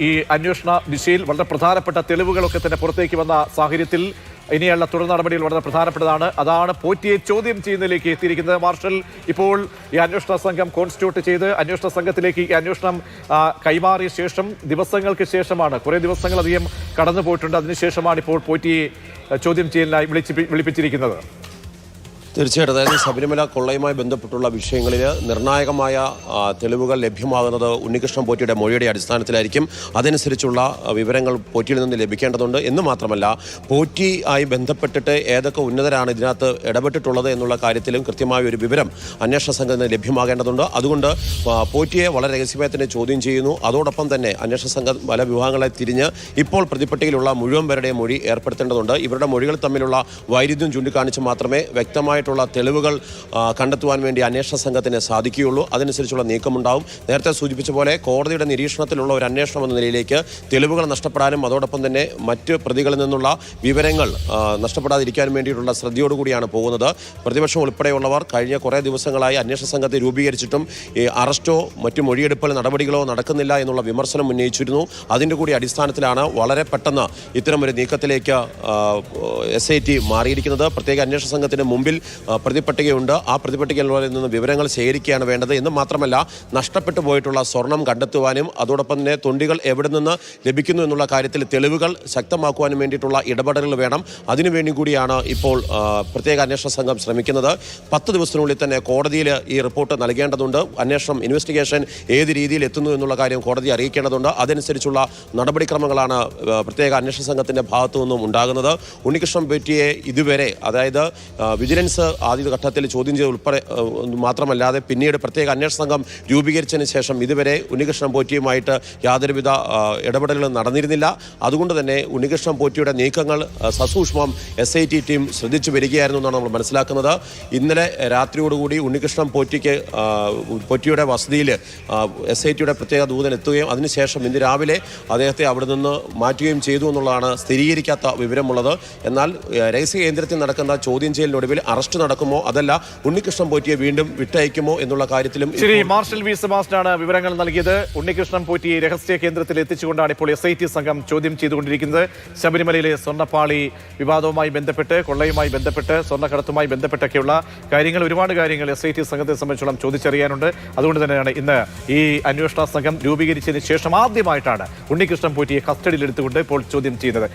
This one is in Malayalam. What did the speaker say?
ഈ അന്വേഷണ ദിശയിൽ വളരെ പ്രധാനപ്പെട്ട തെളിവുകളൊക്കെ തന്നെ പുറത്തേക്ക് വന്ന സാഹചര്യത്തിൽ ഇനിയുള്ള തുടർ നടപടികൾ വളരെ പ്രധാനപ്പെട്ടതാണ്. അതാണ് പോറ്റിയെ ചോദ്യം ചെയ്യുന്നതിലേക്ക് എത്തിയിരിക്കുന്നത്. മാർഷൽ ഇപ്പോൾ ഈ അന്വേഷണ സംഘം കോൺസ്റ്റിറ്റ്യൂട്ട് ചെയ്ത് അന്വേഷണ സംഘത്തിലേക്ക് ഈ അന്വേഷണം കൈമാറിയ ശേഷം ദിവസങ്ങൾക്ക് ശേഷമാണ്, കുറേ ദിവസങ്ങളധികം കടന്നു പോയിട്ടുണ്ട്, അതിനുശേഷമാണ് ഇപ്പോൾ പോറ്റിയെ ചോദ്യം ചെയ്യലിനായി വിളിപ്പിച്ചിരിക്കുന്നത്. തീർച്ചയായിട്ടും, അതായത് ശബരിമല കൊള്ളയുമായി ബന്ധപ്പെട്ടുള്ള വിഷയങ്ങളിൽ നിർണായകമായ തെളിവുകൾ ലഭ്യമാകുന്നത് ഉണ്ണികൃഷ്ണൻ പോറ്റിയുടെ മൊഴിയുടെ അടിസ്ഥാനത്തിലായിരിക്കും. അതനുസരിച്ചുള്ള വിവരങ്ങൾ പോറ്റിയിൽ നിന്ന് ലഭിക്കേണ്ടതുണ്ട്. എന്ന് മാത്രമല്ല, പോറ്റി ആയി ബന്ധപ്പെട്ടിട്ട് ഏതൊക്കെ ഉന്നതരാണ് ഇതിനകത്ത് ഇടപെട്ടിട്ടുള്ളത് എന്നുള്ള കാര്യത്തിലും കൃത്യമായ ഒരു വിവരം അന്വേഷണ സംഘത്തിന് ലഭ്യമാകേണ്ടതുണ്ട്. അതുകൊണ്ട് പോറ്റിയെ വളരെ രഹസ്യമായി തന്നെ ചോദ്യം ചെയ്യുന്നു. അതോടൊപ്പം തന്നെ അന്വേഷണ സംഘം പല വിഭാഗങ്ങളെ തിരിഞ്ഞ് ഇപ്പോൾ പ്രതിപട്ടികയിലുള്ള മുഴുവൻ പേരുടെയും മൊഴി ഏർപ്പെടുത്തേണ്ടതുണ്ട്. ഇവരുടെ മൊഴികൾ തമ്മിലുള്ള വൈരുദ്ധ്യം ചൂണ്ടിക്കാണിച്ച് മാത്രമേ വ്യക്തമായിട്ടുള്ള തെളിവുകൾ കണ്ടെത്തുവാൻ വേണ്ടി അന്വേഷണ സംഘത്തിന് സാധിക്കുകയുള്ളൂ. അതനുസരിച്ചുള്ള നീക്കമുണ്ടാവും. നേരത്തെ സൂചിപ്പിച്ച പോലെ കോടതിയുടെ നിരീക്ഷണത്തിലുള്ള ഒരു അന്വേഷണം എന്ന നിലയിലേക്ക് തെളിവുകൾ നഷ്ടപ്പെടാനും അതോടൊപ്പം തന്നെ മറ്റ് പ്രതികളിൽ നിന്നുള്ള വിവരങ്ങൾ നഷ്ടപ്പെടാതിരിക്കാനും വേണ്ടിയിട്ടുള്ള ശ്രദ്ധയോടുകൂടിയാണ് പോകുന്നത്. പ്രതിപക്ഷം ഉൾപ്പെടെയുള്ളവർ കഴിഞ്ഞ കുറേ ദിവസങ്ങളായി അന്വേഷണ സംഘത്തെ രൂപീകരിച്ചിട്ടും ഈ അറസ്റ്റോ മറ്റു മൊഴിയെടുപ്പൽ നടപടികളോ നടക്കുന്നില്ല എന്നുള്ള വിമർശനം ഉന്നയിച്ചിരുന്നു. അതിൻ്റെ കൂടി അടിസ്ഥാനത്തിലാണ് വളരെ പെട്ടെന്ന് ഇത്തരമൊരു നീക്കത്തിലേക്ക് SIT മാറിയിരിക്കുന്നത്. പ്രത്യേക അന്വേഷണ സംഘത്തിന് മുമ്പിൽ പ്രതിപട്ടികയുണ്ട്. ആ പ്രതിപട്ടികയിൽ നിന്ന് വിവരങ്ങൾ ശേഖരിക്കുകയാണ് വേണ്ടത്. എന്ന് മാത്രമല്ല, നഷ്ടപ്പെട്ടു പോയിട്ടുള്ള സ്വർണം കണ്ടെത്തുവാനും അതോടൊപ്പം തന്നെ തൊണ്ടികൾ എവിടെ നിന്ന് ലഭിക്കുന്നു എന്നുള്ള കാര്യത്തിൽ തെളിവുകൾ ശക്തമാക്കുവാനും വേണ്ടിയിട്ടുള്ള ഇടപെടലുകൾ വേണം. അതിനുവേണ്ടി കൂടിയാണ് ഇപ്പോൾ പ്രത്യേക അന്വേഷണ സംഘം ശ്രമിക്കുന്നത്. 10 ദിവസത്തിനുള്ളിൽ തന്നെ കോടതിയിൽ ഈ റിപ്പോർട്ട് നൽകേണ്ടതുണ്ട്. അന്വേഷണം, ഇൻവെസ്റ്റിഗേഷൻ ഏത് രീതിയിൽ എത്തുന്നു എന്നുള്ള കാര്യം കോടതി അറിയിക്കേണ്ടതുണ്ട്. അതനുസരിച്ചുള്ള നടപടിക്രമങ്ങളാണ് പ്രത്യേക അന്വേഷണ സംഘത്തിൻ്റെ ഭാഗത്തു നിന്നും ഉണ്ടാകുന്നത്. ഉണ്ണികൃഷ്ണൻ പോറ്റിയെ ഇതുവരെ, അതായത് വിജിലൻസ് ആദ്യഘട്ടത്തിൽ ചോദ്യം ചെയ്ത് ഉൾപ്പെടെ മാത്രമല്ലാതെ പിന്നീട് പ്രത്യേക അന്വേഷണ സംഘം രൂപീകരിച്ചതിന് ശേഷം ഇതുവരെ ഉണ്ണികൃഷ്ണൻ പോറ്റിയുമായിട്ട് യാതൊരുവിധ ഇടപെടലുകളും നടന്നിരുന്നില്ല. അതുകൊണ്ട് തന്നെ ഉണ്ണികൃഷ്ണൻ പോറ്റിയുടെ നീക്കങ്ങൾ സസൂക്ഷ്മം SIT ടീം ശ്രദ്ധിച്ചു വരികയായിരുന്നു എന്നാണ് നമ്മൾ മനസ്സിലാക്കുന്നത്. ഇന്നലെ രാത്രിയോടുകൂടി ഉണ്ണികൃഷ്ണൻ പോറ്റിയുടെ വസതിയിൽ SITയുടെ പ്രത്യേക ദൂതൻ എത്തുകയും അതിനുശേഷം ഇന്ന് രാവിലെ അദ്ദേഹത്തെ അവിടെ നിന്ന് മാറ്റുകയും ചെയ്തു എന്നുള്ളതാണ് സ്ഥിരീകരിക്കാത്ത വിവരമുള്ളത്. എന്നാൽ രഹസ്യ കേന്ദ്രത്തിൽ നടക്കുന്ന ചോദ്യം ചെയ്യലിനൊടുവിൽ അറസ്റ്റ് നടക്കുമോ അതല്ല ഉണ്ണികൃഷ്ണൻ പോറ്റിയെ വീണ്ടും വിട്ടയക്കുമോ എന്നുള്ള കാര്യത്തിലും മാർഷൽ വി സെബാസ്റ്റ്യനാണ് വിവരങ്ങൾ നൽകിയത്. ഉണ്ണികൃഷ്ണൻ പോറ്റിയെ രഹസ്യ കേന്ദ്രത്തിൽ എത്തിച്ചുകൊണ്ടാണ് ഇപ്പോൾ SIT സംഘം ചോദ്യം ചെയ്തുകൊണ്ടിരിക്കുന്നത്. ശബരിമലയിലെ സ്വർണ്ണപ്പാളി വിവാദവുമായി ബന്ധപ്പെട്ട്, കൊള്ളയുമായി ബന്ധപ്പെട്ട്, സ്വർണ്ണക്കടത്തുമായി ബന്ധപ്പെട്ടൊക്കെയുള്ള കാര്യങ്ങൾ, ഒരുപാട് കാര്യങ്ങൾ SIT സംഘത്തെ സംബന്ധിച്ചോളം ചോദിച്ചറിയാനുണ്ട്. അതുകൊണ്ട് തന്നെയാണ് ഇന്ന് ഈ അന്വേഷണ സംഘം രൂപീകരിച്ചതിന് ശേഷം ആദ്യമായിട്ടാണ് ഉണ്ണികൃഷ്ണൻ പോറ്റിയെ കസ്റ്റഡിയിലെടുത്തുകൊണ്ട് ഇപ്പോൾ ചോദ്യം ചെയ്തത്.